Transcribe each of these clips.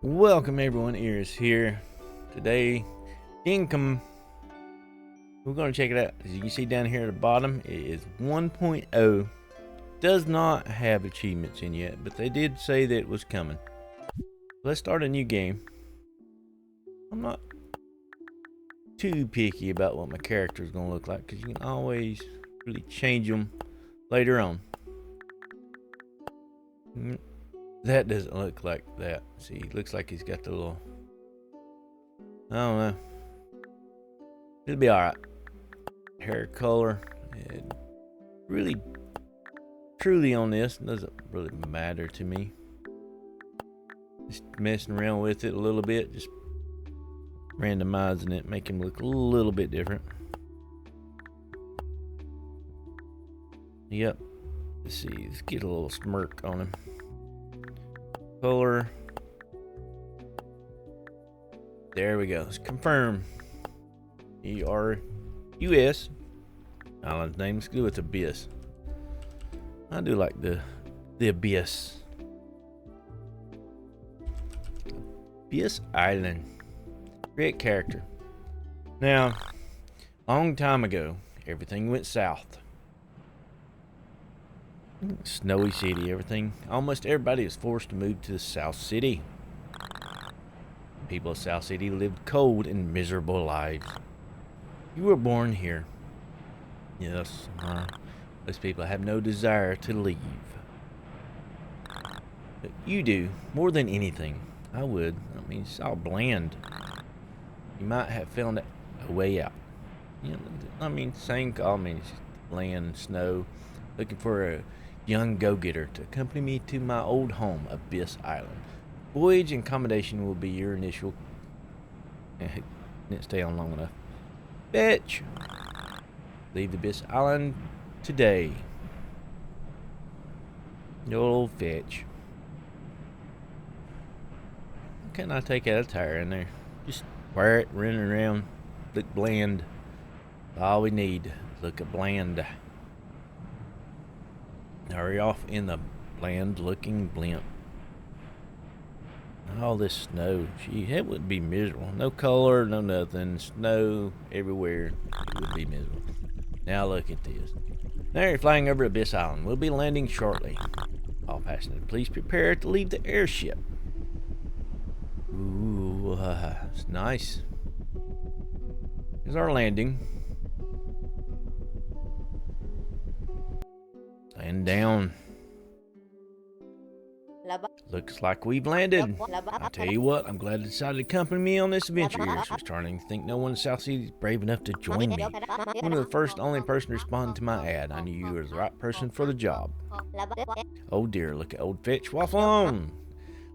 Welcome everyone, Ears here. Today, Dinkum. We're going to check it out. As you can see down here at the bottom, it is 1.0. Does not have achievements in yet, but they did say that it was coming. Let's start a new game. I'm not too picky about what my character is going to look like, because you can always really change them later on. That doesn't look like that. See, it looks like he's got the little... I don't know. It'll be alright. Hair color. And really, truly on this, doesn't really matter to me. Just messing around with it a little bit. Just randomizing it. Make him look a little bit different. Yep. Let's see. Let's get a little smirk on him. Color. There we go. Let's confirm. ERUS. Island's name. Let's go with Abyss. I do like the Abyss. Abyss Island. Great character. Now, long time ago, everything went south. Snowy city, everything. Almost everybody was forced to move to the South City. People of South City lived cold and miserable lives. You were born here. Yes, those people have no desire to leave. But you do, more than anything. I would. I mean, it's all bland. You might have found a way out. You know, I mean, same call. I mean, it's land, snow. Looking for a young go-getter to accompany me to my old home, Abyss Island. Voyage and accommodation will be your initial... Didn't stay on long enough. Fetch! Leave Abyss Island today. No old fetch. Why can't I take out a tire in there? Just wear it, running around, look bland. All we need, look at bland. Hurry off in the bland-looking blimp. All this snow, gee, it would be miserable. No color, no nothing. Snow everywhere. It would be miserable. Now look at this. Now you're flying over Abyss Island. We'll be landing shortly. All passengers, please prepare to leave the airship. Ooh, it's nice. Here's our landing. And down. Looks like we've landed. I'll tell you what, I'm glad you decided to accompany me on this adventure. I was starting to think no one in South City is brave enough to join me. One of the first only person to respond to my ad. I knew you were the right person for the job. Oh dear, look at old Fetch. Waffle on.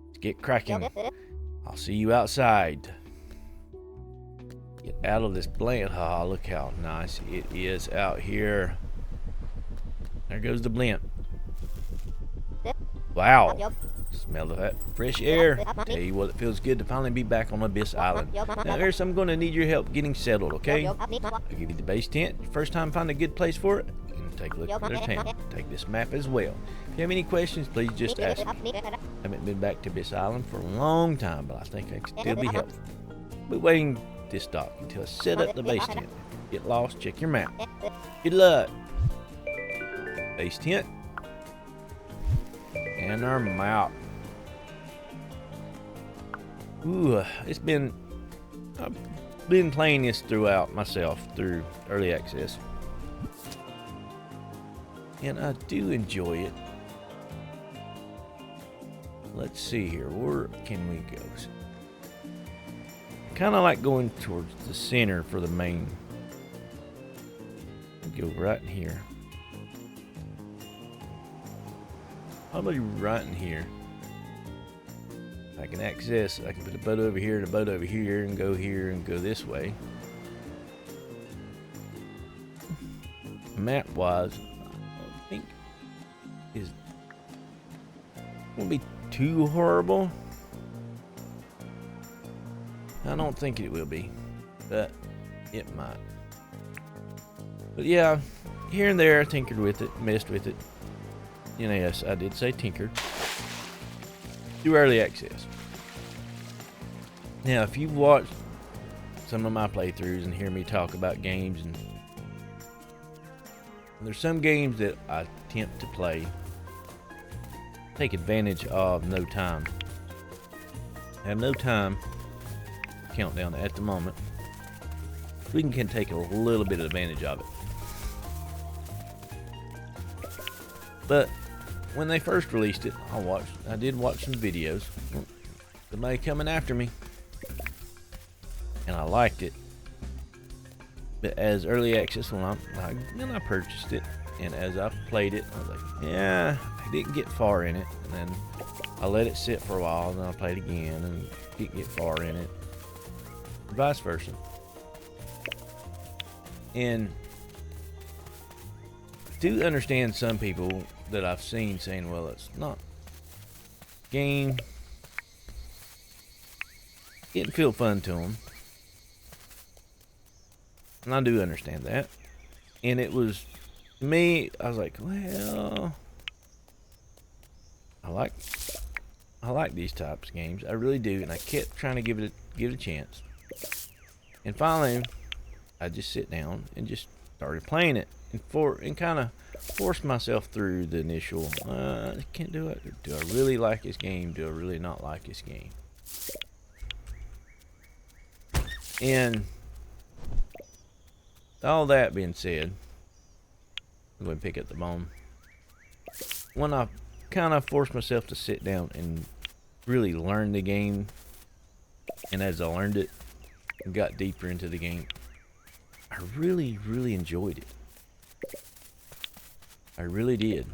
Let's get cracking. I'll see you outside. Get out of this bland. Ah, look how nice it is out here. There goes the blimp. Wow. Smell of that fresh air. Tell you what, it feels good to finally be back on Abyss Island. Now, Earth, I'm going to need your help getting settled, okay? I'll give you the base tent. First time find a good place for it, and take a look at their town. Take this map as well. If you have any questions, please just ask me. I haven't been back to Abyss Island for a long time, but I think I can still be helpful. We're waiting this dock until I set up the base tent. Get lost, check your map. Good luck. Base tent. And our map. Ooh, I've been playing this throughout myself through early access. And I do enjoy it. Let's see here, where can we go? I kind of like going towards the center for the main. Go right in here. Probably right in here. I can access, I can put a boat over here and a boat over here and go this way. Map wise, I think is won't be too horrible. I don't think it will be, but it might. But yeah, here and there I tinkered with it, messed with it. You know, yes, I did say tinkered. Do early access. Now, if you've watched some of my playthroughs and hear me talk about games, and there's some games that I attempt to play, take advantage of no time. I have no time countdown at the moment. We can take a little bit of advantage of it. But when they first released it, I did watch some videos. Somebody coming after me, and I liked it. But as early access, when I purchased it, and as I played it, I was like, yeah, I didn't get far in it. And then I let it sit for a while, and then I played again, and didn't get far in it. Vice versa. And I do understand some people that I've seen saying, well, it's not game. Didn't feel fun to them. And I do understand that. And it was me, I was like, well, I like these types of games. I really do. And I kept trying to give it a chance. And finally, I just sit down and just started playing it, and kind of forced myself through the initial, I can't do it. Do I really like this game? Do I really not like this game? And all that being said, I'm going to pick up the bone. When I kind of forced myself to sit down and really learn the game, and as I learned it and got deeper into the game, I really, really enjoyed it. I really did.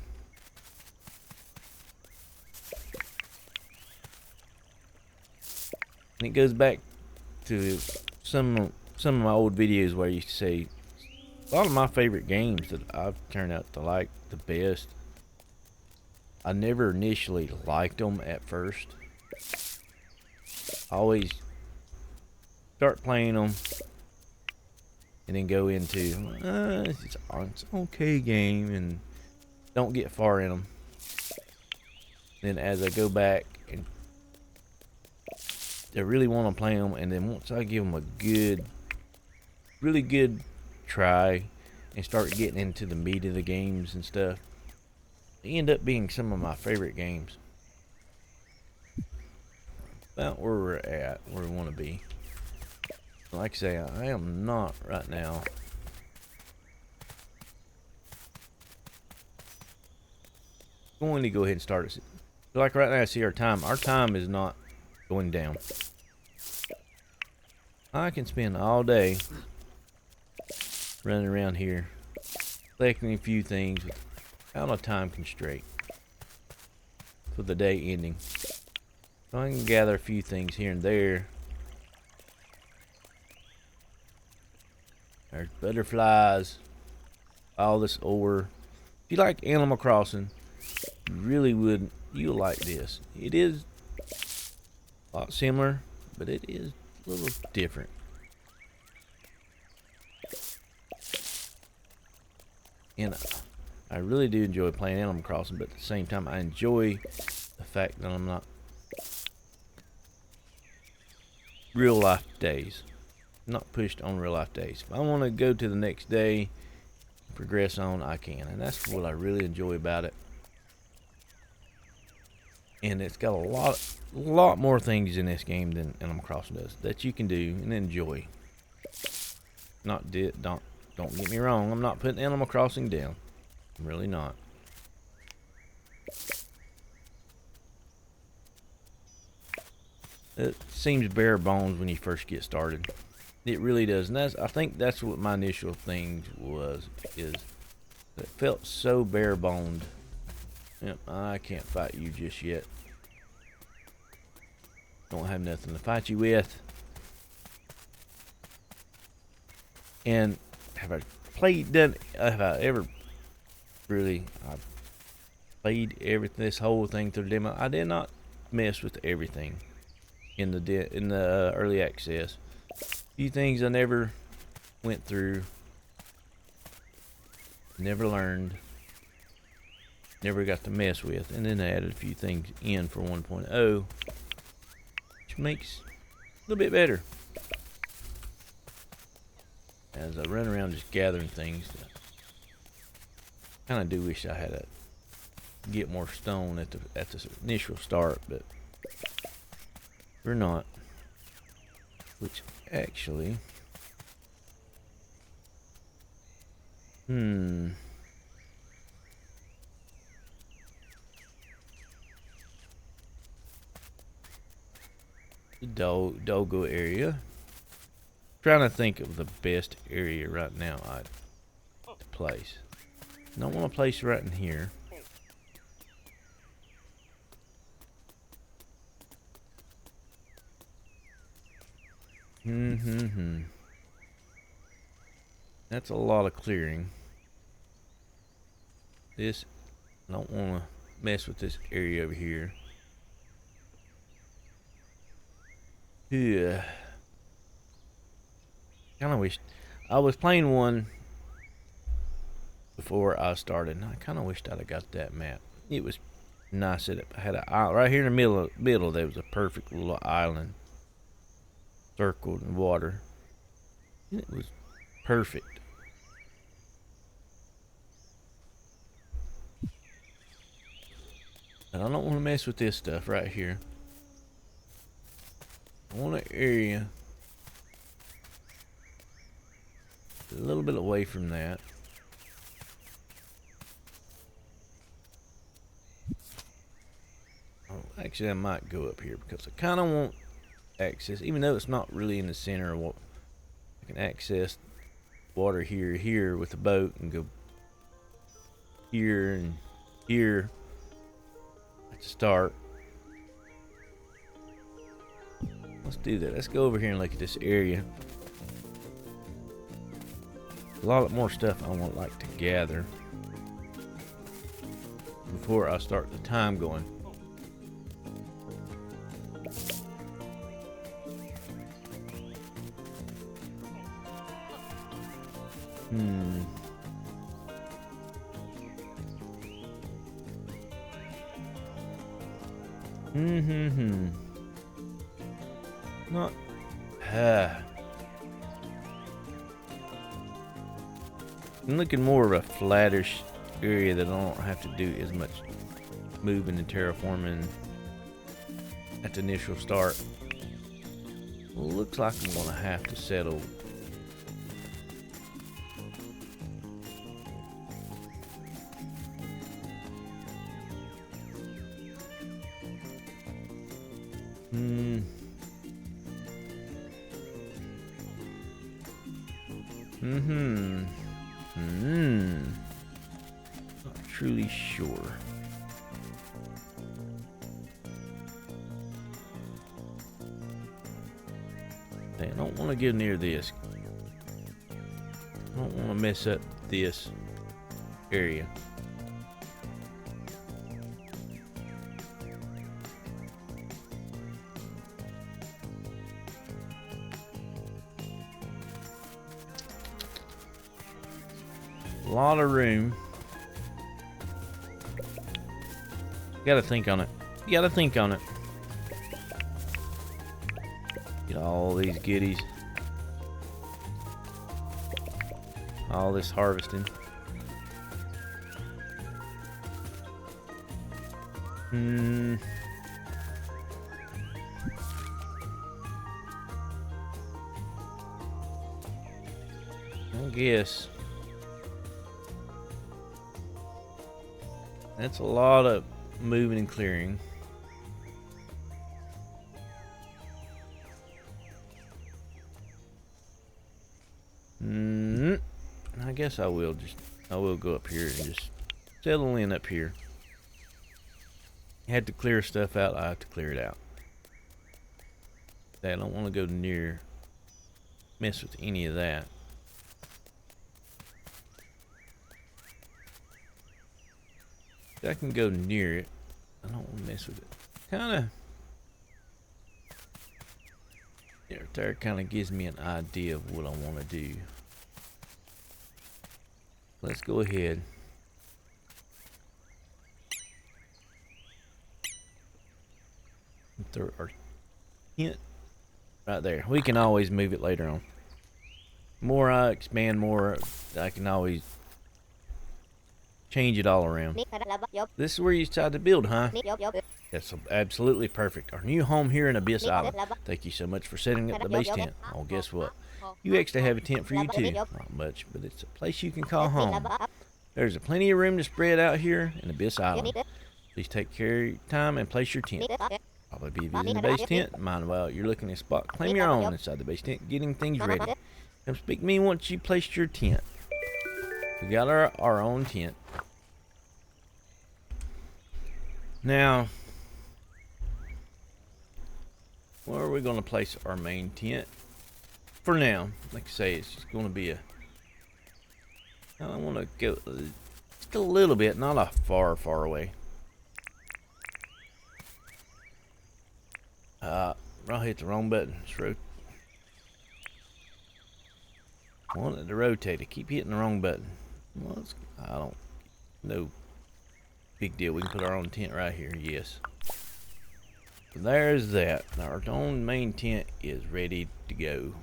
And it goes back to some of my old videos where I used to say a lot of my favorite games that I've turned out to like the best, I never initially liked them at first. I always start playing them and then go into it's an okay game and don't get far in them. Then as I go back and I really want to play them, and then once I give them a really good try and start getting into the meat of the games and stuff, they end up being some of my favorite games. About where we're at, where we want to be. Like I say, I am not right now going to go ahead and start it. Like right now, I see our time. Our time is not going down. I can spend all day running around here collecting a few things without a time constraint for the day ending. So I can gather a few things here and there. There's butterflies, all this ore. If you like Animal Crossing, you'll like this. It is a lot similar, but it is a little different. And I really do enjoy playing Animal Crossing, but at the same time, I enjoy the fact that I'm not real life days. Not pushed on real life days. If I want to go to the next day, progress on, I can. And that's what I really enjoy about it. And it's got a lot more things in this game than Animal Crossing does that you can do and enjoy. Don't get me wrong, I'm not putting Animal Crossing down. I'm really not. It seems bare bones when you first get started. It really does, and I think that's what my initial thing is it felt so bare boned. Yep, I can't fight you just yet. Don't have nothing to fight you with. And have I played this whole thing through the demo? I did not mess with everything in the early access. Few things I never went through, never learned, never got to mess with, and then I added a few things in for 1.0, which makes little bit better. As I run around just gathering things, kind of do wish I had to get more stone at the initial start, but we're not. Which actually, the doggo area. Trying to think of the best area right now to place. I don't want to place right in here. That's a lot of clearing. I don't want to mess with this area over here. Yeah. Kind of wish I was playing one before I started, and I kind of wished I'd have got that map. It was nice setup. I had an island right here in the middle. There was a perfect little island, circled in water, and it was perfect. And I don't want to mess with this stuff right here. I want an area a little bit away from that. Oh, actually, I might go up here because I kind of want access, even though it's not really in the center of what I can access water here with the boat and go here and here at the start. Let's do that. Let's go over here and look at this area. A lot more stuff I want like to gather before I start the time going. Not. I'm looking more of a flattish area that I don't have to do as much moving and terraforming at the initial start. Well, it looks like I'm gonna have to settle. Not truly sure. I don't want to get near this. I don't want to mess up this area. A lot of room. You gotta think on it. You gotta think on it. Get all these goodies. All this harvesting. I guess that's a lot of moving and clearing. I guess I will go up here and just settle in up here. I had to clear stuff out, I have to clear it out. I don't want to go mess with any of that. I can go near it. I don't want to mess with it. There kind of gives me an idea of what I want to do. Let's go ahead. And throw our tent right there. We can always move it later on. More I expand, more I can always change it all around. This is where you decide to build, huh? That's absolutely perfect. Our new home here in Abyss Island. Thank you so much for setting up the base tent. Oh, guess what? You actually have a tent for you too. Not much, but it's a place you can call home. There's plenty of room to spread out here in Abyss Island. Please take care of your time and place your tent. Probably be visiting the base tent. Mind while you're looking at a spot, claim your own inside the base tent, getting things ready. Come speak to me once you placed your tent. We got our own tent. Now, where are we going to place our main tent? For now, like I say, it's just going to be I want to go just a little bit, not a far away. I hit the wrong button. Wanted to rotate it. Keep hitting the wrong button. Well, I don't know. Big deal. We can put our own tent right here. Yes. So there's that. Our own main tent is ready to go.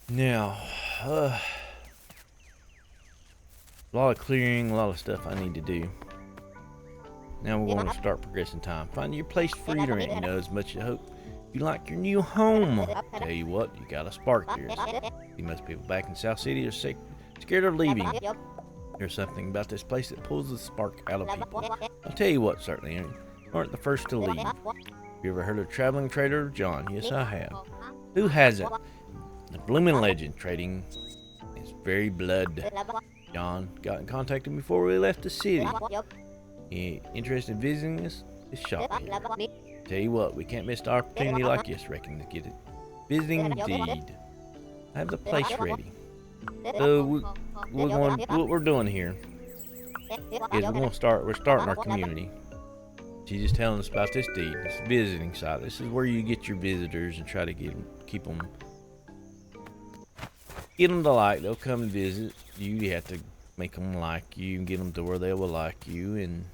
Now, a lot of clearing, a lot of stuff I need to do. Now we're going to start progressing time. Find your place for your rent, you know, as much as I hope you like your new home. Tell you what, you got a spark here. See, most people back in South City are scared of leaving. There's something about this place that pulls the spark out of people. I'll tell you what, certainly aren't the first to leave. You ever heard of Traveling Trader John? Yes, I have. Who hasn't? The blooming legend, trading his very blood. John got in contact with me before we left the city. Interested in visiting us? This shop here. Tell you what, we can't miss the opportunity like this, reckon, to get it. Visiting indeed. I have the place ready. So what we're doing here is we're starting our community. She's just telling us about this deed, this visiting site. This is where you get your visitors and try to keep them to like. They'll come and visit you. You have to make them like you and get them to where they will like you, and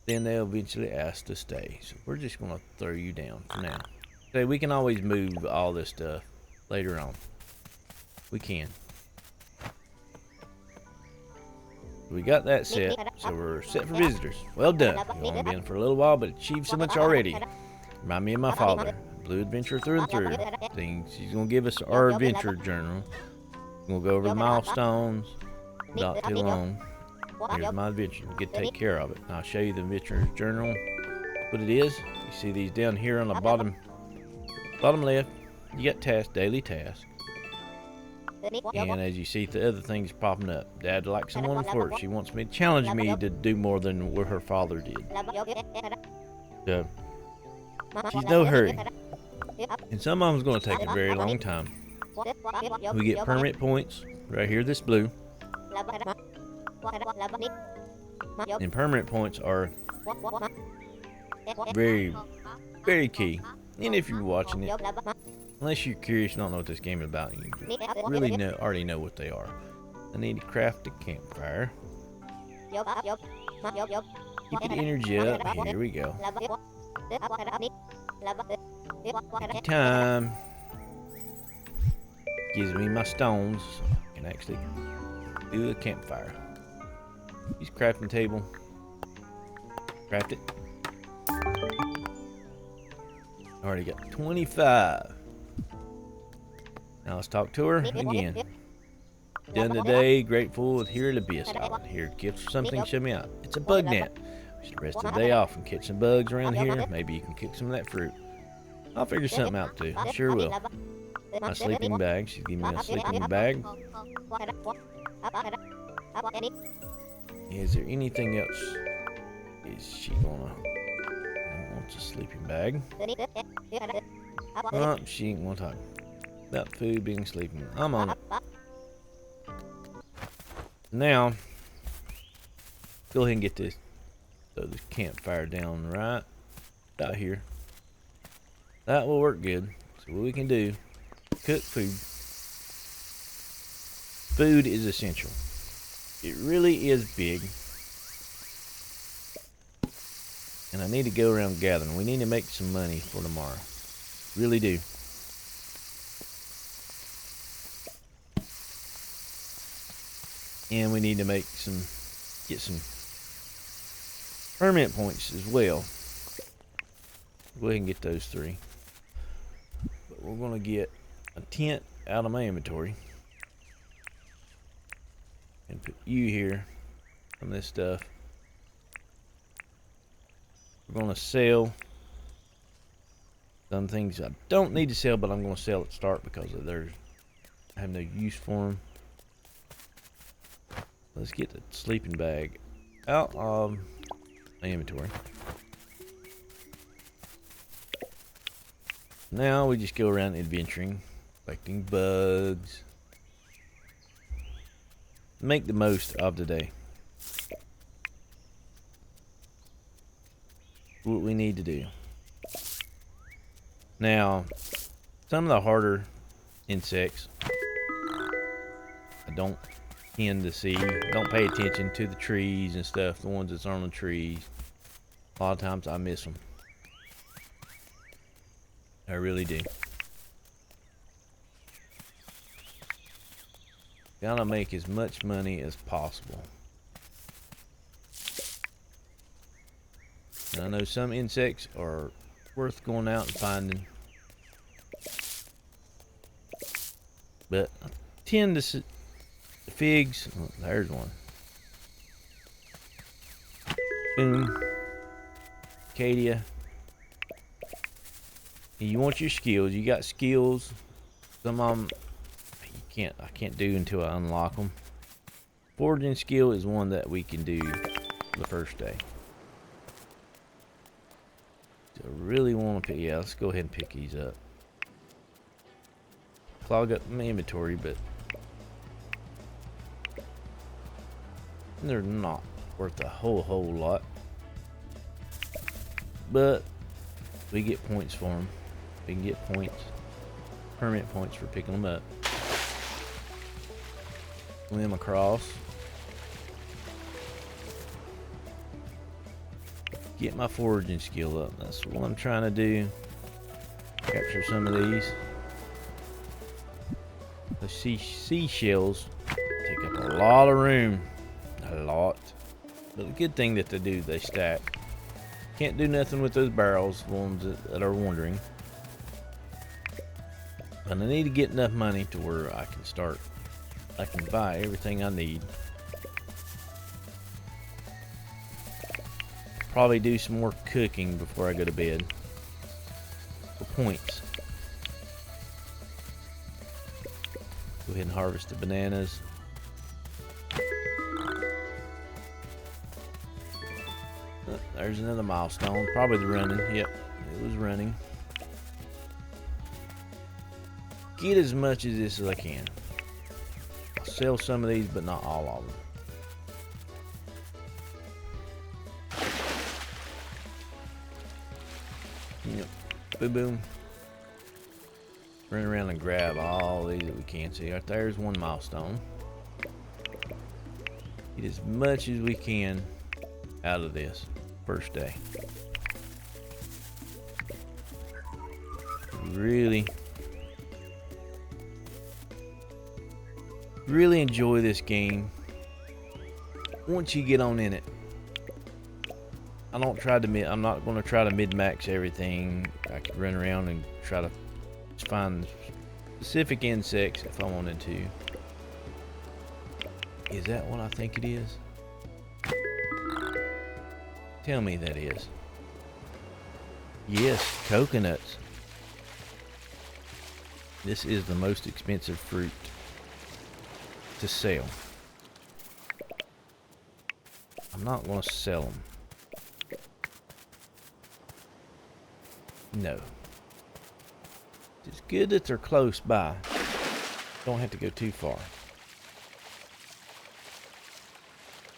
then they'll eventually ask to stay. So we're just gonna throw you down for now. So we can always move all this stuff later on. We can. We got that set, so we're set for visitors. Well done. You've only been for a little while, but achieved so much already. Remind me of my father, blue adventurer through and through. She's gonna give us our adventure journal. We'll go over milestones. Not too long. Here's my adventure. Get to take care of it. And I'll show you the adventure journal. What it is. You see these down here on the bottom left. You got tasks, daily tasks. And as you see, the other things popping up. Dad likes someone for it. She wants me to challenge me to do more than what her father did. So she's no hurry. And some of them's going to take a very long time. We get permit points right here. This blue. And permanent points are very, very key. And if you're watching it, unless you're curious and don't know what this game is about, you really already know what they are. I need to craft a campfire. Keep the energy up. Here we go. Take your time. Gives me my stones so I can actually do a campfire. Use crafting table. Craft it. Already got 25. Now let's talk to her again. Done today. Grateful here at Abyss Island. Here, get something. Show me out. It's a bug net. We should rest the day off and catch some bugs around here. Maybe you can cook some of that fruit. I'll figure something out too. I sure will. My sleeping bag. She's giving me a sleeping bag. Is there anything else? Is she gonna want a sleeping bag? Oh, she ain't gonna talk about food being sleeping. I'm on it. Now, go ahead and get this. Throw this campfire down right out here. That will work good. So what we can do, cook food. Food is essential. It really is big. And I need to go around gathering. We need to make some money for tomorrow. Really do. And we need to make get some permit points as well. Go ahead and get those 3. But we're gonna get a tent out of my inventory and put you here on this stuff. We're gonna sell some things I don't need to sell, but I'm gonna sell at start because I have no use for them. Let's get the sleeping bag out of my inventory. Now we just go around adventuring, collecting bugs. Make the most of the day. What we need to do. Now, some of the harder insects I don't tend to see. Don't pay attention to the trees and stuff, the ones that's on the trees. A lot of times I miss them. I really do. Gotta make as much money as possible. And I know some insects are worth going out and finding, but I tend to see the figs. Oh, there's one. Boom. Acacia. You want your skills. You got skills. Some of them I can't do until I unlock them. Foraging skill is one that we can do the first day. So I really want to pick, yeah, let's go ahead and pick these up. Clog up my inventory, but they're not worth a whole lot. But we get points for them. We can get points, permit points for picking them up. Swim across. Get my foraging skill up. That's what I'm trying to do. Capture some of these. The seashells take up a lot of room. A lot. But the good thing that they do, they stack. Can't do nothing with those barrels, the ones that are wandering. But I need to get enough money to where I can buy everything I need. Probably do some more cooking before I go to bed. For points. Go ahead and harvest the bananas. Oh, there's another milestone. Probably the running. Yep, it was running. Get as much of this as I can. I'll sell some of these, but not all of them. Yep. Boom, boom. Run around and grab all these that we can. See, right there's one milestone. Get as much as we can out of this first day. Really enjoy this game once you get on in it. I'm not going to try to mid-max everything. I could run around and try to find specific insects if I wanted to. Is that what I think it is? Tell me that is. Yes, coconuts. This is the most expensive fruit to sell. I'm not going to sell them. No. It's good that they're close by. Don't have to go too far.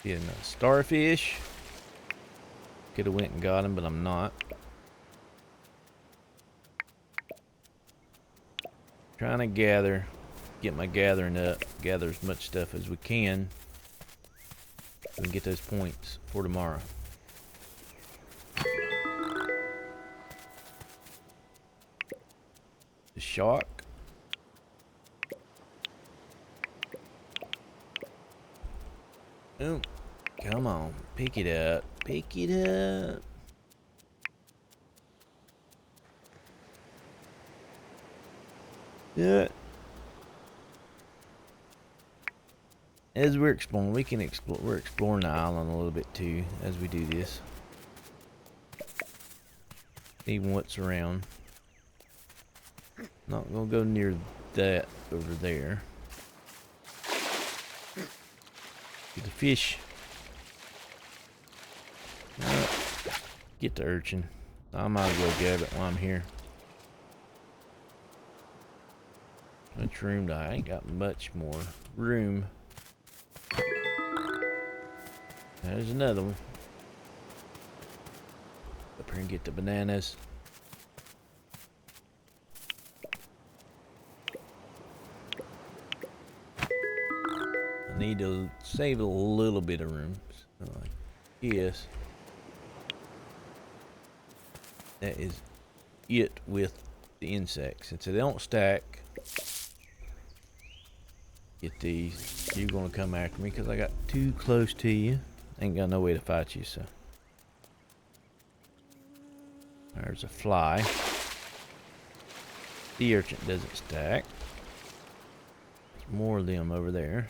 Getting a starfish. Could have went and got him, but I'm not. Trying to gather. Get my gathering up. Gather as much stuff as we can. So we can get those points for tomorrow. The shark. Oh, come on. Pick it up. Pick it up. Yeah. As we're exploring, we can explore. We're exploring the island a little bit too as we do this. Even what's around. Not gonna go near that over there. Get the fish. Get the urchin. I might as well grab it while I'm here. Much room to, I ain't got much more room. There's another one. Up here and get the bananas. I need to save a little bit of room. So yes. That is it with the insects. And so they don't stack. Get these. You're gonna come after me because I got too close to you. Ain't got no way to fight you, so. There's a fly. The urchin doesn't stack. There's more of them over there.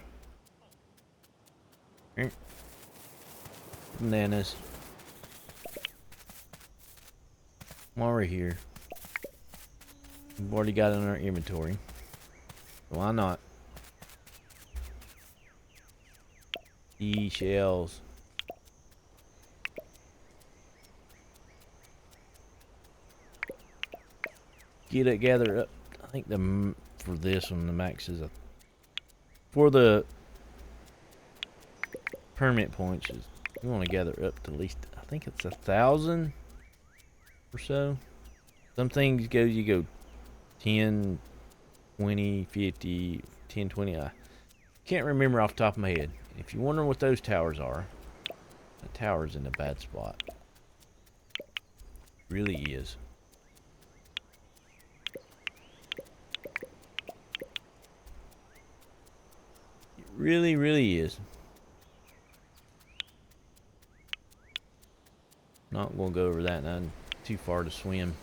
Bananas. While we're here, we've already got it in our inventory. Why not? Shells. Get it, gather up. I think for this one, the max is for the permit points is you want to gather up to at least, I think it's 1,000 or so. Some things you go 10, 20, 50, 10, 20. I can't remember off the top of my head. If you're wondering what those towers are, the tower's in a bad spot. It really is. It really, really is. Not gonna go over that now. Too far to swim.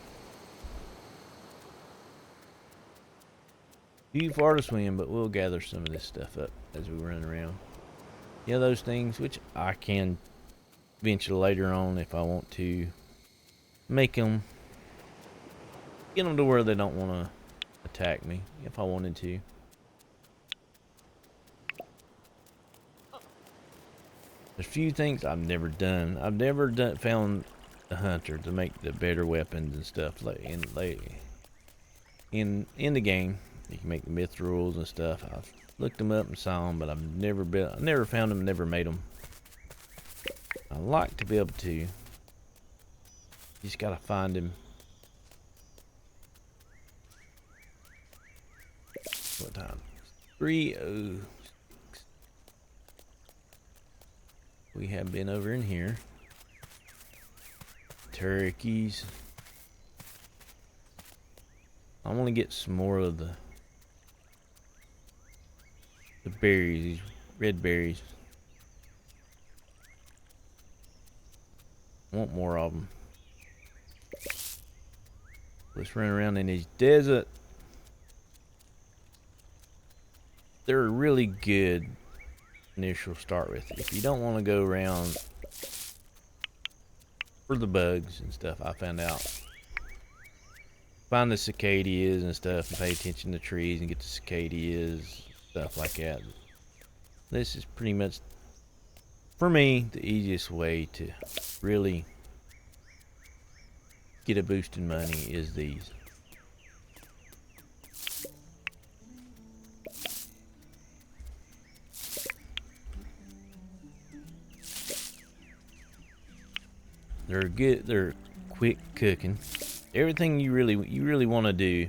Too far to swim, but we'll gather some of this stuff up as we run around. Yeah, those things, which I can eventually later on if I want to make them, get them to where they don't want to attack me if I wanted to. There's a few things I've never done. I've never found a hunter to make the better weapons and stuff like in the game. You can make the myth rules and stuff. I've looked them up and saw them, but I never found them, never made them. I like to be able to. You just gotta find them. What time? 3:06. We have been over in here. Turkeys. I want to get some more of the berries, these red berries. I want more of them. Let's run around in these desert. They're really good initial start with. If you don't want to go around for the bugs and stuff, I found out. Find the cicadas and stuff and pay attention to trees and get the cicadas, stuff like that. This is pretty much, for me, the easiest way to really get a boost in money is these. They're good, they're quick cooking. Everything you really want to do.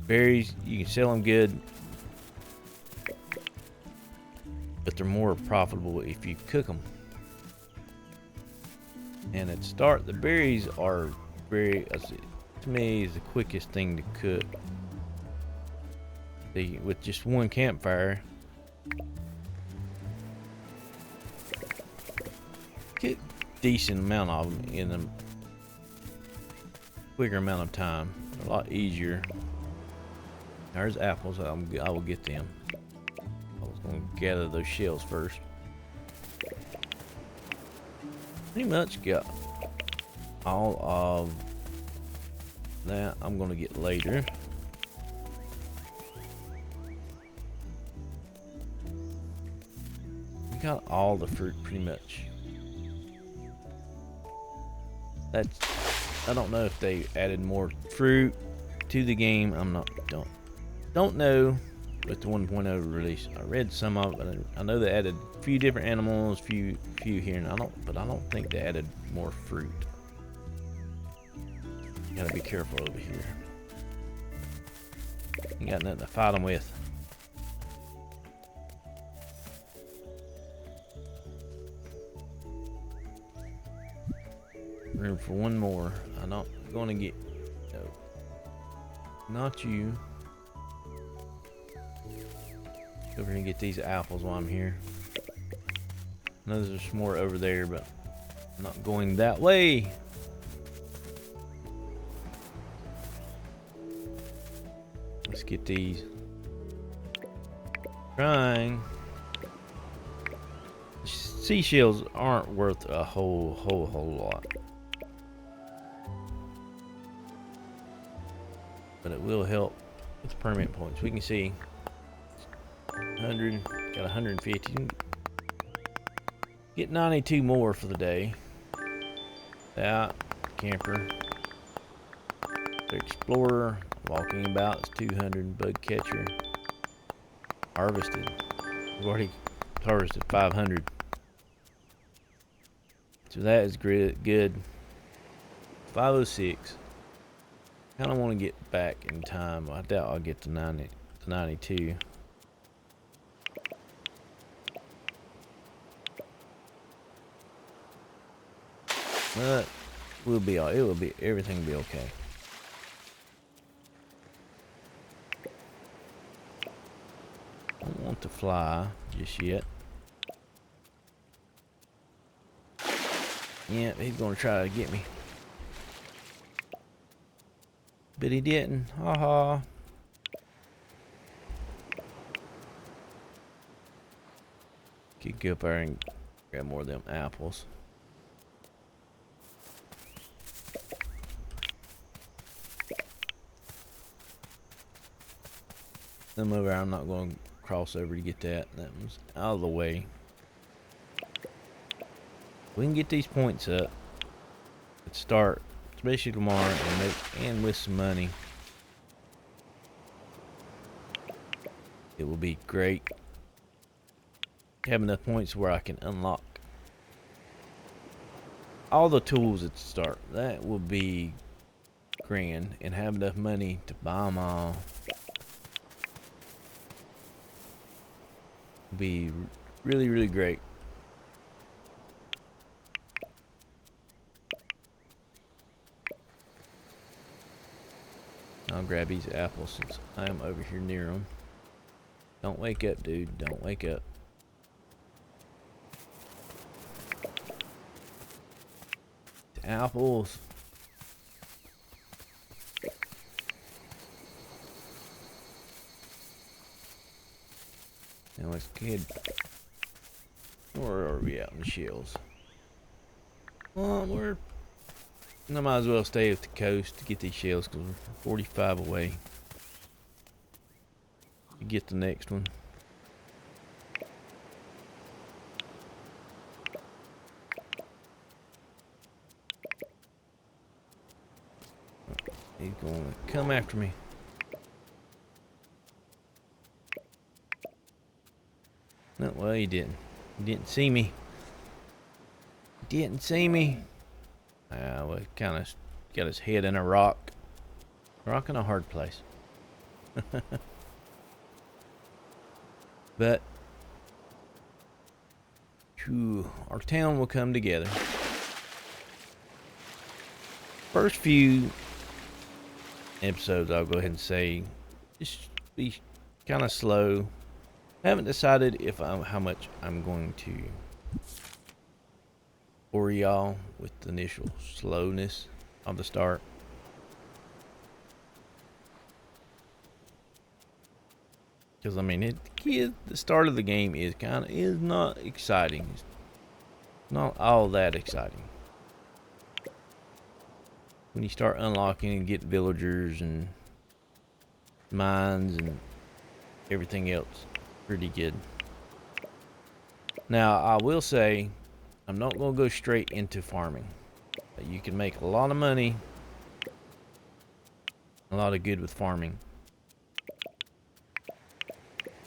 Berries, you can sell them good, but they're more profitable if you cook them. And at start, the berries are very, to me is the quickest thing to cook. With just one campfire, get decent amount of them in a quicker amount of time. A lot easier. There's apples. I will get them. I was going to gather those shells first. Pretty much got all of that. I'm going to get later. We got all the fruit pretty much. I don't know if they added more fruit to the game. Don't know with the 1.0 release. I read some of it. I know they added a few different animals, few here, and I don't think they added more fruit. Gotta be careful over here. Ain't got nothing to fight them with. Room for one more. I'm not gonna get. No. Not you. Over here and get these apples while I'm here. I know there's some more over there, but I'm not going that way. Let's get these. Trying. Seashells aren't worth a whole lot. But it will help with the permit points. We can see 100, got 150. Get 92 more for the day. That camper, the explorer, walking about is 200. Bug catcher, harvested. We've already harvested 500. So that is good. 506. Kind of want to get back in time. I doubt I'll get to 92. But everything will be okay. I don't want to fly just yet. Yeah, he's gonna try to get me. But he didn't. Haha. Could go up there and grab more of them apples. Them over there, I'm not going to cross over to get that. That was out of the way. We can get these points up. Let's start, especially tomorrow, and with some money. It will be great. Have enough points where I can unlock all the tools at the start. That will be grand, and have enough money to buy them all. Be really great. I'll grab these apples since I am over here near them. Don't wake up, dude. Don't wake up. Apples. Now let's get. Where are we out in the shells? Well, I might as well stay at the coast to get these shells because we're 45 away. Get the next one. He's going to come after me. No, well, he didn't. He didn't see me. He didn't see me. Well, he kind of got his head in a rock. Rock in a hard place. But our town will come together. First few episodes, I'll go ahead and say just be kind of slow. I haven't decided if how much I'm going to bore y'all with the initial slowness of the start. Because I mean, the start of the game is not exciting. It's not all that exciting. When you start unlocking and get villagers and mines and everything else, pretty good. Now I will say, I'm not gonna go straight into farming. You can make a lot of money, a lot of good with farming.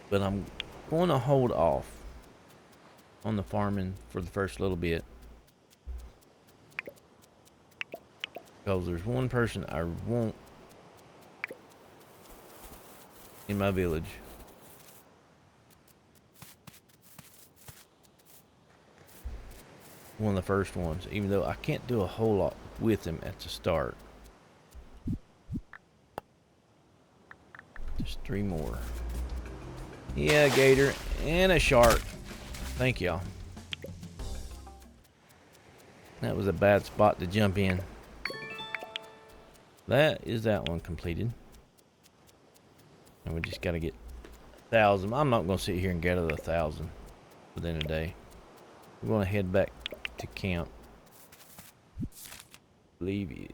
But I'm going to hold off on the farming for the first little bit. Because there's one person I want in my village. One of the first ones, even though I can't do a whole lot with him at the start. Just 3 more. Yeah, gator and a shark. Thank y'all. That was a bad spot to jump in. That is that one completed. And we just gotta get 1,000. I'm not gonna sit here and gather 1,000 within a day. We're gonna head back to camp. I believe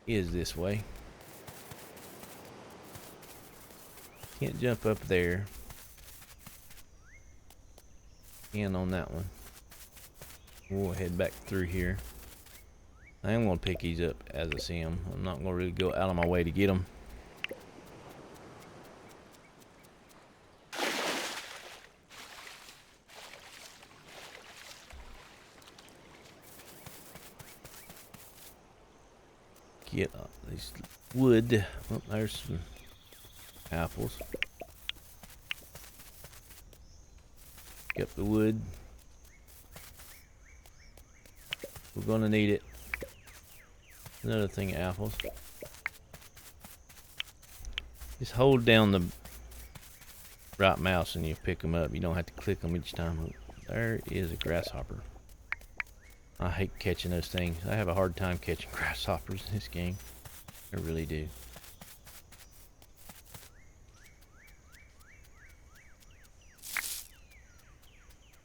is this way. Can't jump up there. And on that one. We'll head back through here. I am going to pick these up as I see them. I'm not going to really go out of my way to get them. Get these wood. Oh, there's some apples. Get the wood. We're gonna need it. Another thing of apples. Just hold down the right mouse and you pick them up. You don't have to click them each time. There is a grasshopper. I hate catching those things. I have a hard time catching grasshoppers in this game. I really do.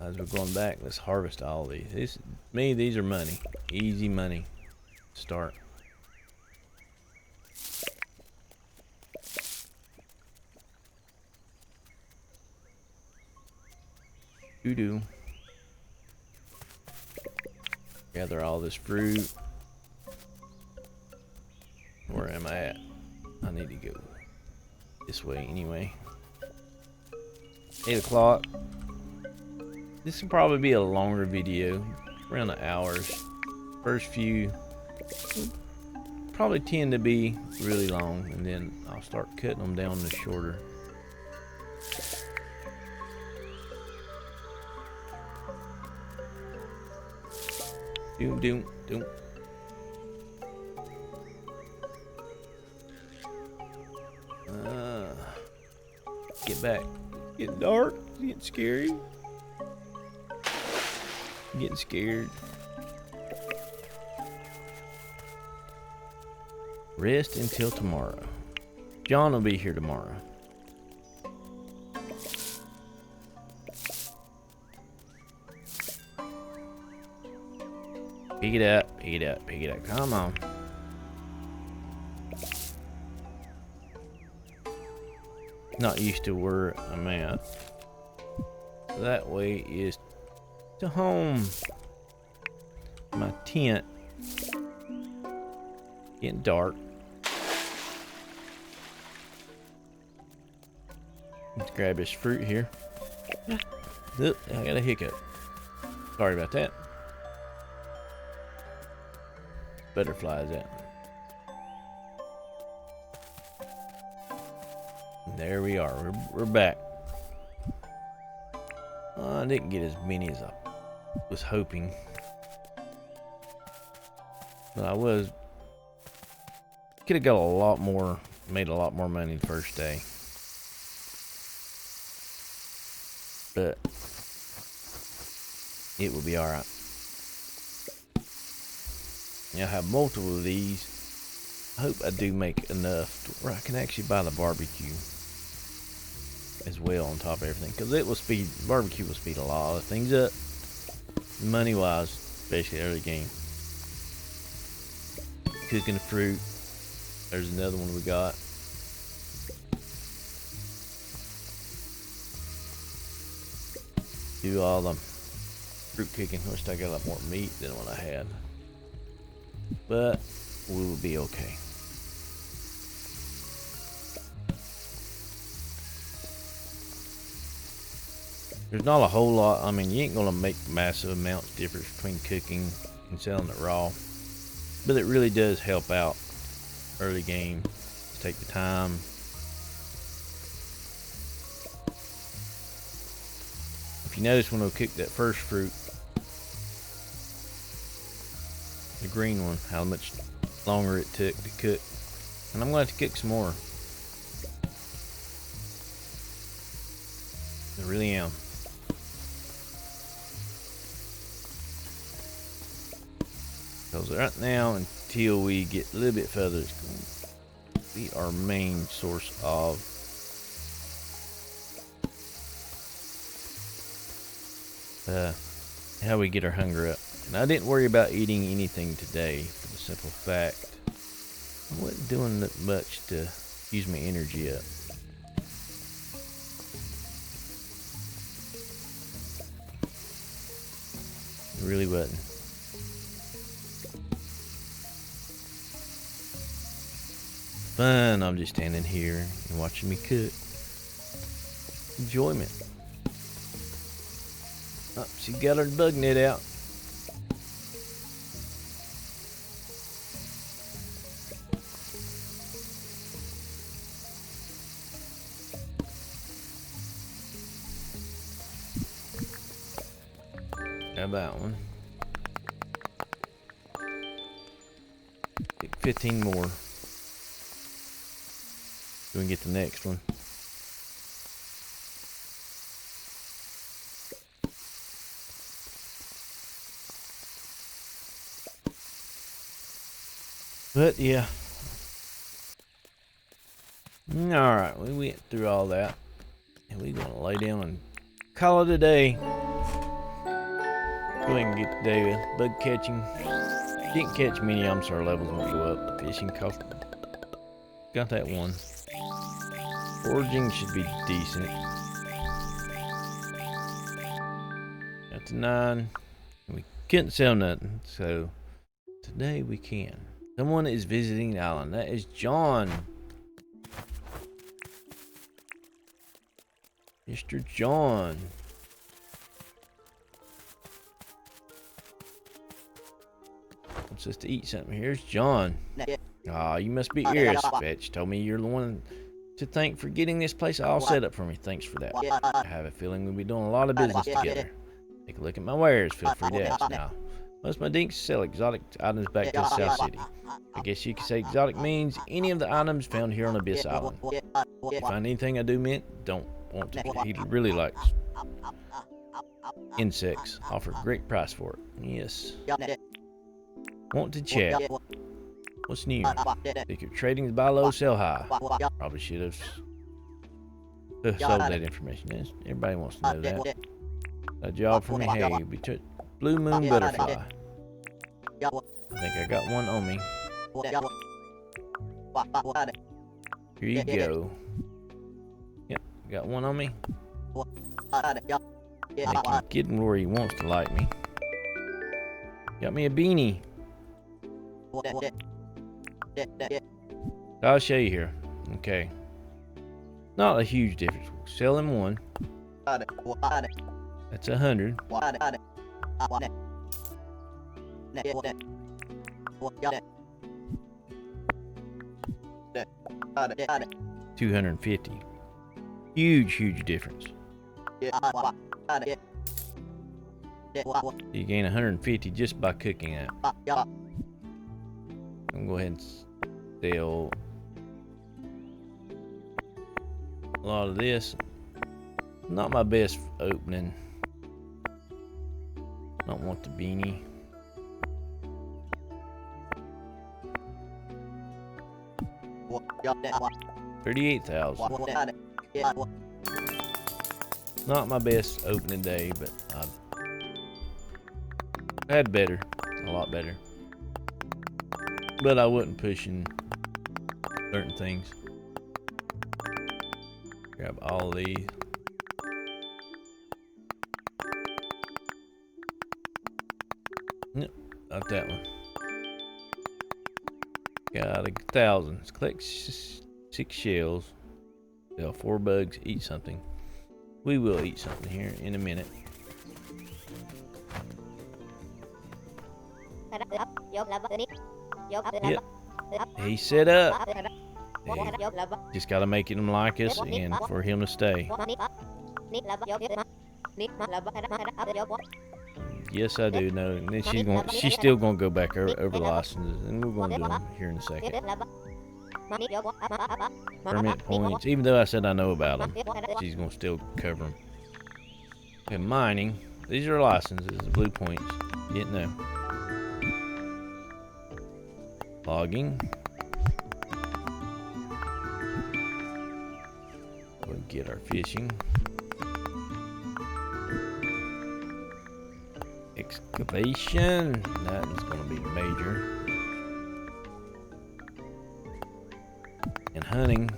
As we're going back, let's harvest all these. These are money. Easy money. Start. Doo-doo. Gather all this fruit. Where am I at? I need to go this way anyway. 8 o'clock. This will probably be a longer video, around an hour's. First few probably tend to be really long, and then I'll start cutting them down to shorter. Doom, doom, doom. Get back. Getting dark. Getting scary. Getting scared. Rest until tomorrow. John will be here tomorrow. Pick it up, pick it up, pick it up. Come on. Not used to where I'm at. That way is to home. My tent. Getting dark. Let's grab this fruit here. Oop, I got a hiccup. Sorry about that. Butterflies out. There we are. We're back. I didn't get as many as I was hoping, but I was Could have got a lot more, made a lot more money the first day. But it will be alright. I have multiple of these. I hope I do make enough to where I can actually buy the barbecue as well on top of everything, because it will speed, barbecue will speed a lot of things up, money wise, especially early game. Cooking the fruit. There's another one we got. Do all the fruit cooking. Wish I got a lot more meat than what I had, but we will be okay. There's not a whole lot. I mean, you ain't gonna make massive amounts difference between cooking and selling it raw, but it really does help out early game. Just take the time. If you notice when we cook that first fruit, the green one, how much longer it took to cook, and I'm going to have to cook some more. I really am. Because right now, until we get a little bit further, it's going to be our main source of how we get our hunger up. And I didn't worry about eating anything today for the simple fact I wasn't doing that much to use my energy up. It really wasn't. Fun, I'm just standing here and watching me cook. Enjoyment. Oh, she got her bug net out. Grab that one. Pick 15 more. So we can get the next one. But yeah. Alright, we went through all that. And we're gonna lay down and call it a day. Go ahead and get the day with bug catching. Didn't catch many of them, so our levels won't go up. Fishing cost. Got that one. Foraging should be decent. Got to 9. We couldn't sell nothing, so today we can. Someone is visiting the island. That is John. Mr. John. Wants us to eat something. Here's John. Ah, you must be here. Fetch told me you're the one to thank for getting this place all set up for me. Thanks for that. I have a feeling we'll be doing a lot of business together. Take a look at my wares. Feel free to ask now. Most of my dinks sell exotic items back to the South City. I guess you could say exotic means any of the items found here on Abyss Island. If you find anything I do mint, don't want to. He really likes insects. Offer a great price for it. Yes. Want to chat. What's new? Think you're trading to buy low, sell high. Probably should have sold that information. Yes, everybody wants to know that. A job for me. Hey, we took Blue Moon Butterfly. I think I got one on me. Here you go. Yep, got one on me. I think he's getting where he wants to like me. Got me a beanie. I'll show you here. Okay. Not a huge difference. Sell him one. That's 100. 250. Huge difference. You gain 150 just by cooking that. I'm gonna go ahead and sell a lot of this. Not my best opening. Don't want the beanie. $38,000. Not my best opening day, but I've had better, a lot better. But I wasn't pushing certain things. Grab all these. Nope, not that one. Got 1,000. Collect 6 shells. Sell 4 bugs. Eat something. We will eat something here in a minute. Yep. He's set up. Hey, just gotta make him like us and for him to stay. Yes, I do know. And then she's still gonna go back over licenses, and we're gonna do them here in a second. Permit points. Even though I said I know about them, she's gonna still cover them. And mining. These are licenses. The blue points. Didn't know. Logging. We'll get our fishing. Excavation. That is going to be major. And hunting.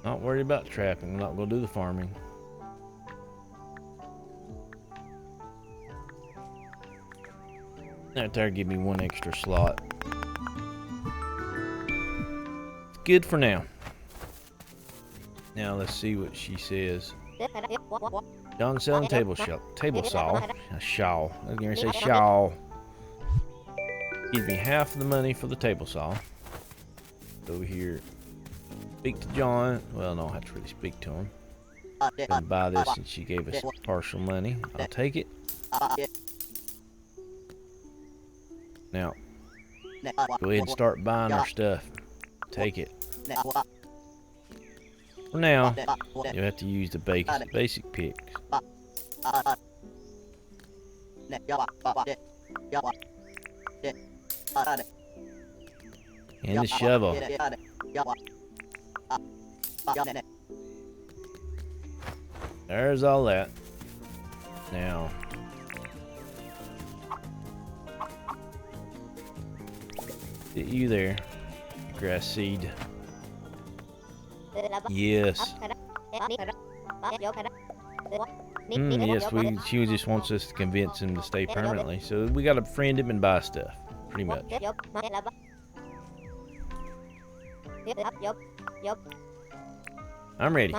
Not worried about trapping. I'm not going to do the farming. That there give me 1 extra slot. It's good for now. Now let's see what she says. John selling table saw. A shawl. I was gonna say shawl. Gives me half of the money for the table saw. Over here. Speak to John. Well, no, I have to really speak to him. Gonna buy this and she gave us partial money. I'll take it. Now, go ahead and start buying our stuff. Take it. For now, you'll have to use the basic picks. And the shovel. There's all that. Now, get you there. Grass seed. Yes. Yes, she just wants us to convince him to stay permanently. So we gotta friend him and buy stuff. Pretty much. I'm ready.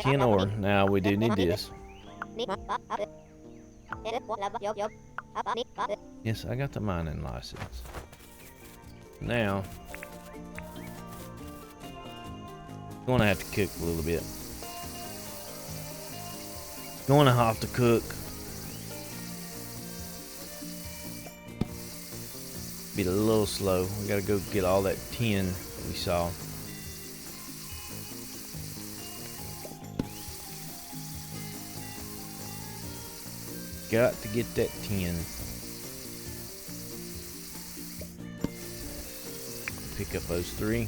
10 ore. Now we do need this. Yes, I got the mining license. Now, gonna have to cook a little bit. Gonna have to cook. Be a little slow. We gotta go get all that tin that we saw. Got to get that tin. Pick up those 3.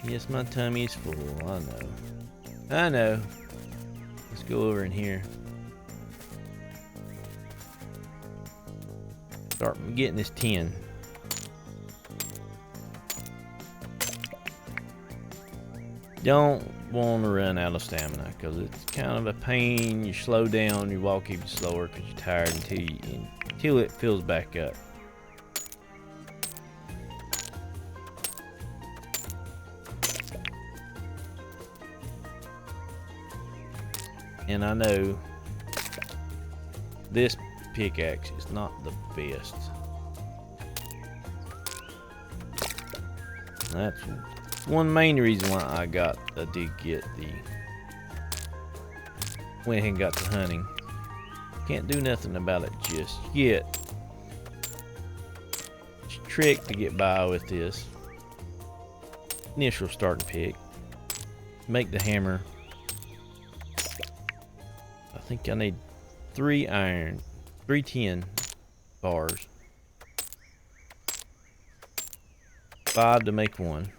Yes, my tummy is full. I know. I know. Let's go over in here. Start getting this tin. Don't want to run out of stamina because it's kind of a pain. You slow down, you walk even slower because you're tired until it fills back up. And I know this pickaxe is not the best. That's one main reason why I did get the, went ahead and got the hunting. Can't do nothing about it just yet. It's a trick to get by with this. Initial starting pick. Make the hammer. I think I need 3 iron, 3 tin bars. 5 to make one.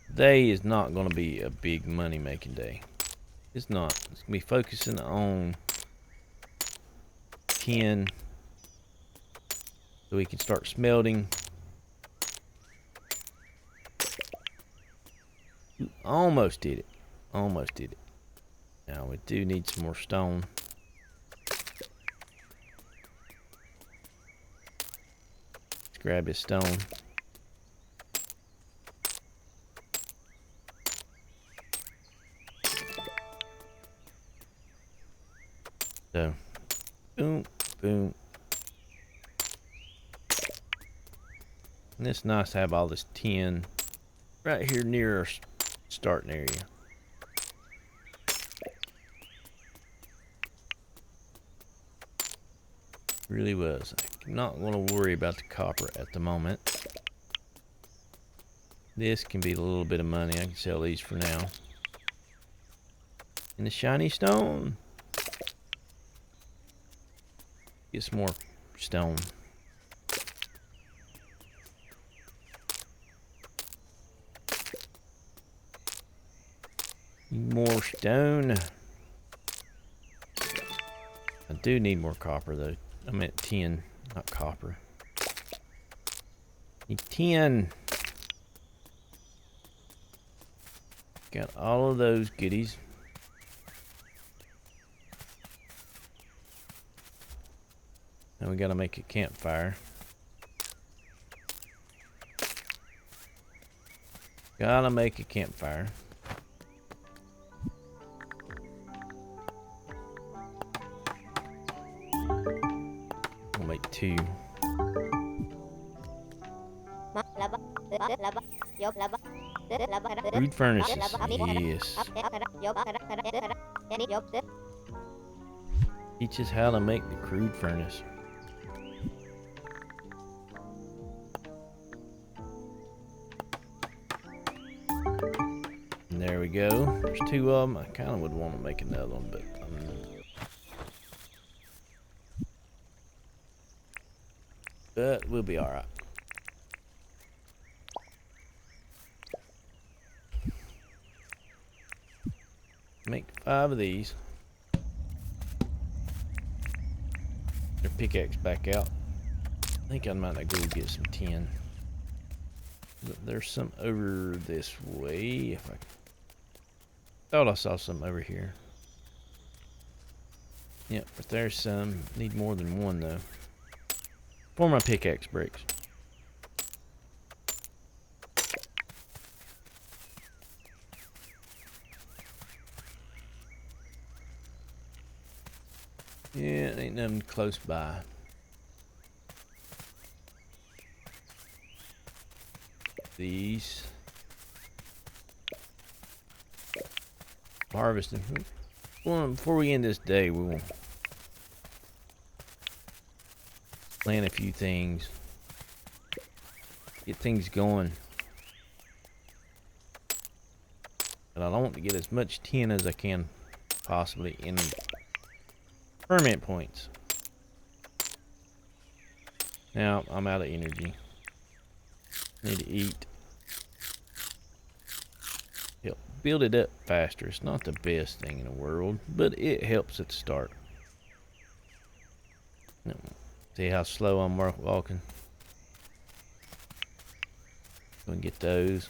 Today is not going to be a big money making day. It's not. It's going to be focusing on tin so we can start smelting. Almost did it. Almost did it. Now we do need some more stone. Let's grab this stone. So, boom, boom. And it's nice to have all this tin right here near our starting area. Really was. I'm not going to worry about the copper at the moment. This can be a little bit of money. I can sell these for now. And the shiny stone. Get some more stone. More stone. I do need more copper though. I meant tin, not copper. Need tin. Got all of those goodies. Now we gotta make a campfire. Gotta make a campfire. We'll make 2. Crude furnaces, yes. Teach us how to make the crude furnace. And there we go. There's 2 of them. I kind of would want to make another one, but we'll be all right. Make 5 of these. Their pickaxe back out. I think I might go get some tin. There's some over this way. If I thought I saw some over here. Yep, but there's some. Need more than 1 though. For my pickaxe bricks. Yeah, ain't nothing close by. These. Harvesting. Well, before we end this day, we will plant a few things. Get things going. But I want to get as much tin as I can possibly in ferment points. Now I'm out of energy. Need to eat. Help build it up faster. It's not the best thing in the world, but it helps at the start. See how slow I'm walking? Go and get those.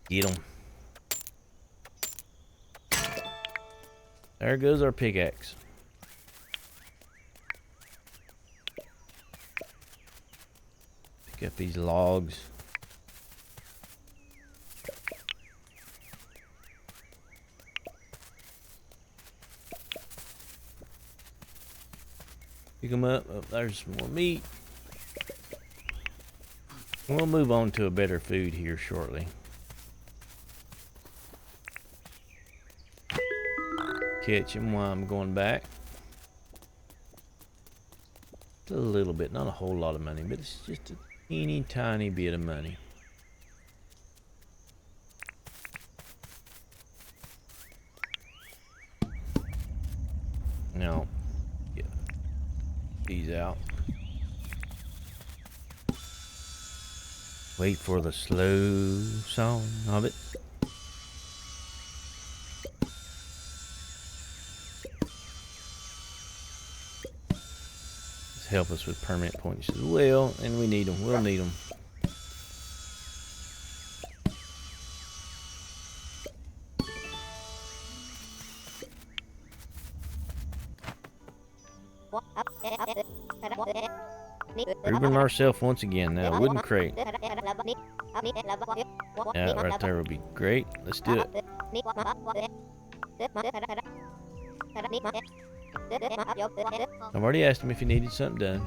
Get them. There goes our pickaxe. Pick up these logs. Pick them up. Oh, there's some more meat. We'll move on to a better food here shortly. Catch him while I'm going back. It's a little bit, not a whole lot of money, but it's just a teeny tiny bit of money. Now, get these out. Wait for the slow song of it. This help us with permanent points as well, and we need them. We'll need them. Proving ourselves once again. Now, wooden crate. Yeah, right there would be great. Let's do it. I've already asked him if he needed something done.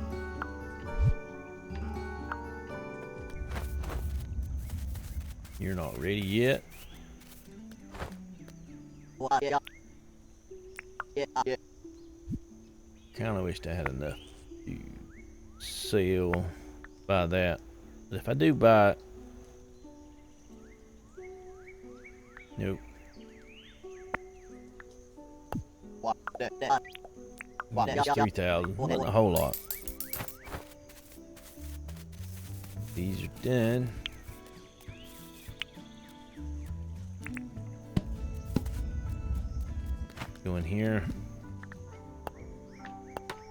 You're not ready yet. Kind of wished I had enough to sell, buy that. But if I do buy it, nope. It's 3,000. Not a whole lot. These are done. Go in here.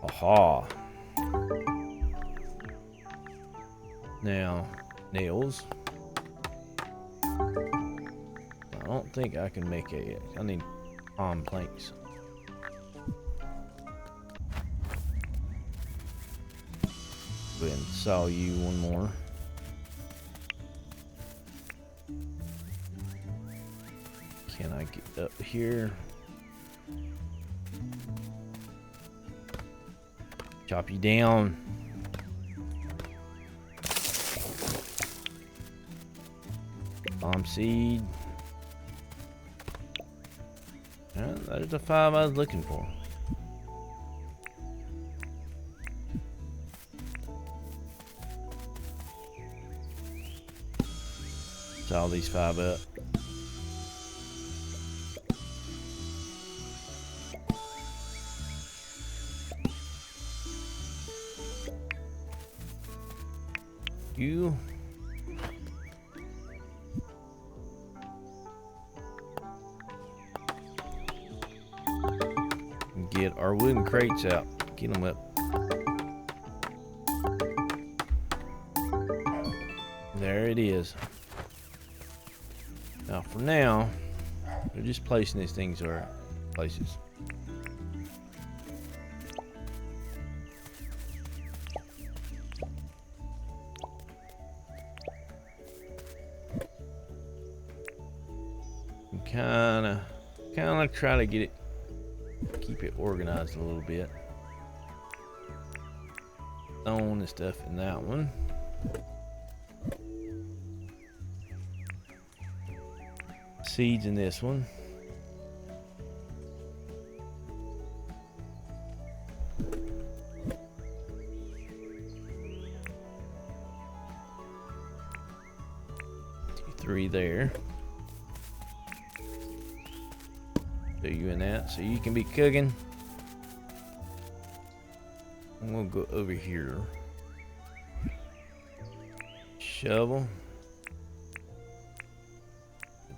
Aha. Now, nails. I don't think I can make a. I need palm planks. Go ahead and saw you one more. Can I get up here? Chop you down. Palm seed. There's the 5 I was looking for. Saw these 5 up. You get our wooden crates out. Get them up. There it is. Now for now, we're just placing these things in our places. Kind of try to get it, keep it organized a little bit. Stone and stuff in that one. Seeds in this one. Two, 3 there. Do you in that so you can be cooking. I'm gonna go over here. Shovel.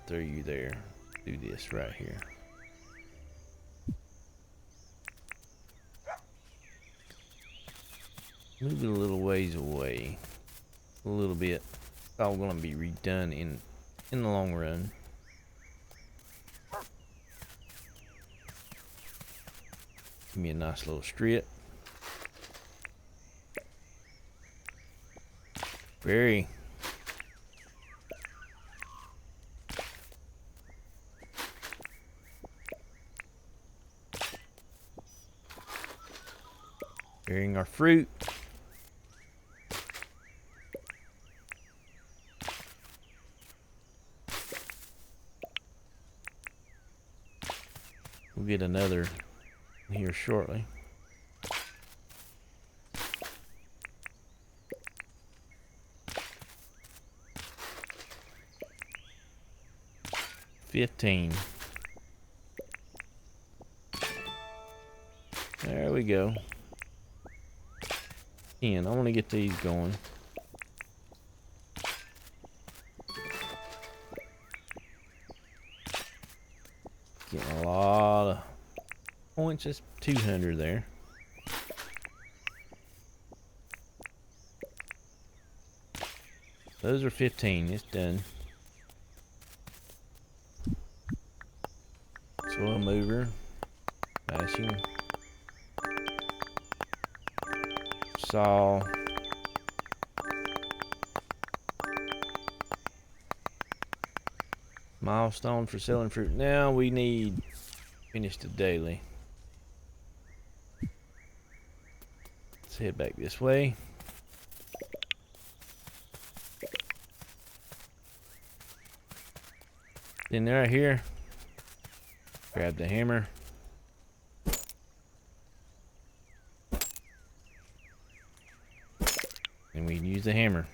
Throw you there. Do this right here. Move it a little ways away. A little bit. It's all gonna be redone in the long run. Give me a nice little strip. Very. Carrying our fruit. We'll get another here shortly. $15. There we go. 10. I want to get these going. Getting a lot of points. That's 200 there. Those are 15. It's done. Soil mover. Bashing. Saw. Milestone for selling fruit. Now we need finish the daily. Let's head back this way. Then right here, grab the hammer. And we can use the hammer.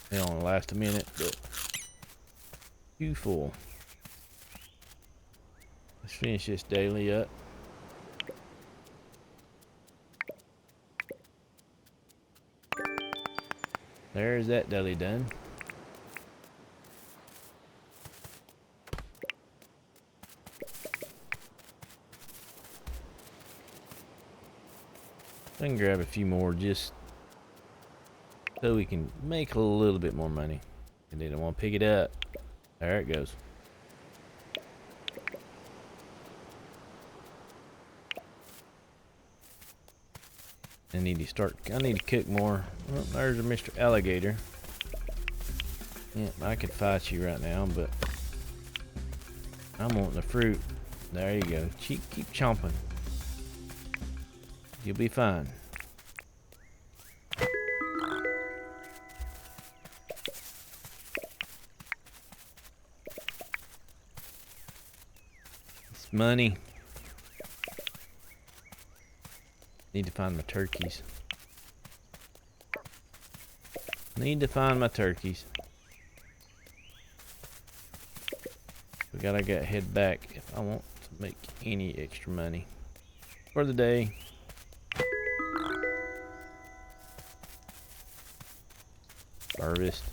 It only lasts a minute, but too full. Let's finish this daily up. There's that daily done. I can grab a few more just so we can make a little bit more money. And then I want to pick it up. There it goes. I need to cook more. Oh, there's a Mr. Alligator. Yeah, I could fight you right now, but I'm wanting the fruit. There you go. Keep chomping. You'll be fine. It's money. Need to find my turkeys. Need to find my turkeys. We gotta head back if I want to make any extra money for the day. Harvest.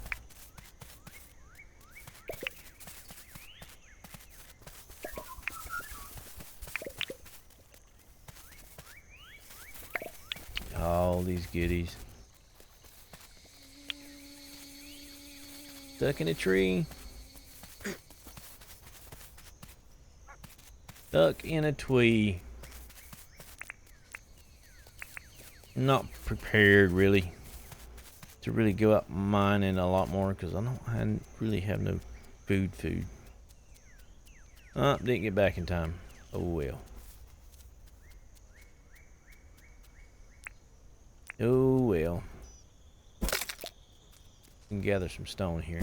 All these goodies. Stuck in a tree. Stuck in a tree. Not prepared really to really go out mining a lot more because I don't really have no food. Didn't get back in time. Oh well. Oh well. Can gather some stone here.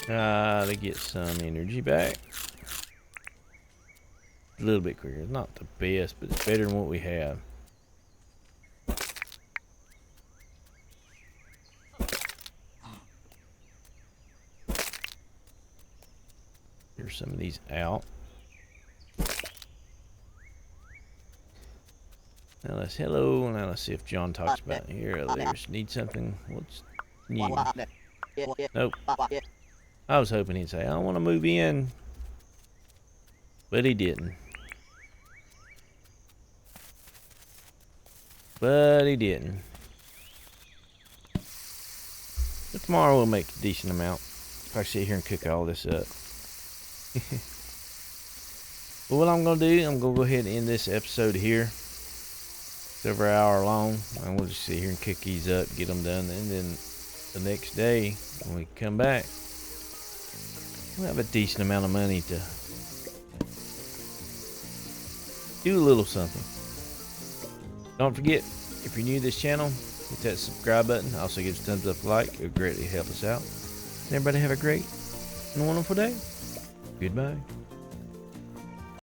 To get some energy back. A little bit quicker. It's not the best, but it's better than what we have. Here's some of these out. Now let's Now let's see if John talks about it. Here. Others need something. What's new? Nope. I was hoping he'd say, I want to move in. But he didn't. But tomorrow we'll make a decent amount. If I sit here and cook all this up. But what I'm gonna do, I'm gonna go ahead and end this episode here. It's over an hour long, and we'll just sit here and cook these up, get them done, and then the next day when we come back, we'll have a decent amount of money to do a little something. Don't forget, if you're new to this channel, hit that subscribe button. Also give us a thumbs up, like. It would greatly help us out. And everybody have a great and wonderful day. Goodbye.